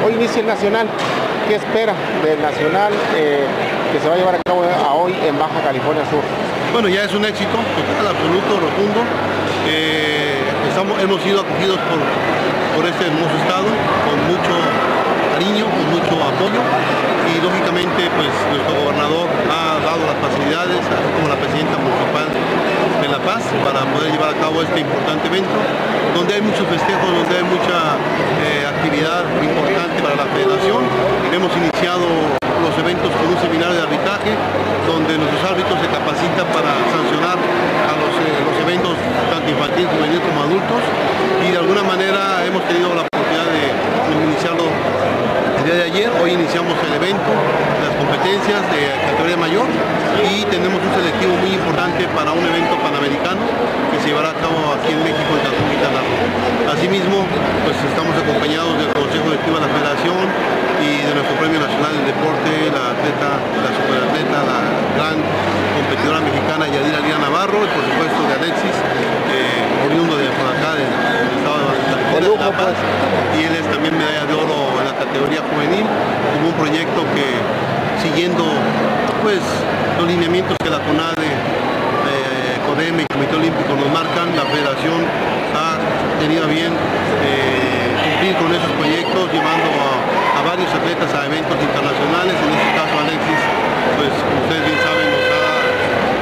Hoy inicia el Nacional. ¿Qué espera del Nacional que se va a llevar a cabo hoy en Baja California Sur? Bueno, ya es un éxito total, absoluto, rotundo. Hemos sido acogidos por este hermoso estado, con mucho cariño, con mucho apoyo, y lógicamente pues nuestro gobernador ha dado las facilidades, así como la presidenta municipal de La Paz, para poder llevar a cabo este importante evento, donde hay muchos festejos, donde hay mucha actividad importante para la federación. Hemos iniciado los eventos con un seminario de arbitraje, donde nuestros árbitros se capacitan para sancionar a los eventos tanto infantiles, juveniles como adultos, y de alguna manera hemos tenido la oportunidad de iniciarlo el día de ayer. Hoy iniciamos el evento, las competencias de categoría mayor, y tenemos un selectivo muy importante para un evento panamericano que se llevará a cabo aquí en México, en Cancún, Quintana Roo. Asimismo, pues estamos acompañados del Consejo Directivo de la Federación y de nuestro Premio Nacional del Deporte, la atleta, la superatleta, la gran competidora mexicana Yadira Lía Navarro, y por supuesto de Alexis, oriundo de por acá, del estado de La Paz, y él es también medalla de oro en la categoría juvenil, como un proyecto que, siguiendo pues los lineamientos que la CONADE, CODEM y el Comité Olímpico nos marcan, la federación ha tenido a bien cumplir con esos proyectos, llevando a varios atletas a eventos internacionales. En este caso Alexis, pues como ustedes bien saben, nos ha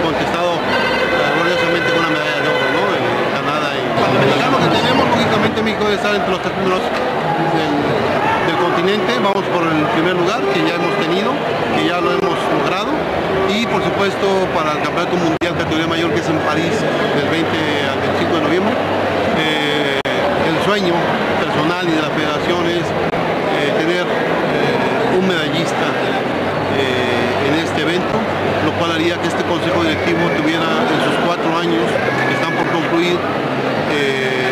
contestado gloriosamente con una medalla de oro, ¿no? En Canadá. Y lo que tenemos, lógicamente México debe estar entre los tres primeros del continente. Vamos por el primer lugar, que ya hemos tenido, que ya lo hemos logrado, y por supuesto para el Campeonato Mundial categoría mayor, que es en París del 20 al 25 de noviembre. El sueño personal y de la federación es tener un medallista en este evento, lo cual haría que este consejo directivo tuviera en sus 4 años que están por concluir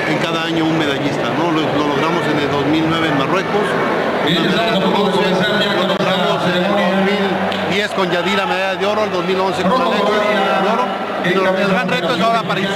en cada año un medallista, ¿no? Lo logramos en el 2009 en Marruecos, lo logramos en el 2010 con Yadira medalla de oro, el 2011 con Alexis medalla de oro, y el gran reto es ahora París.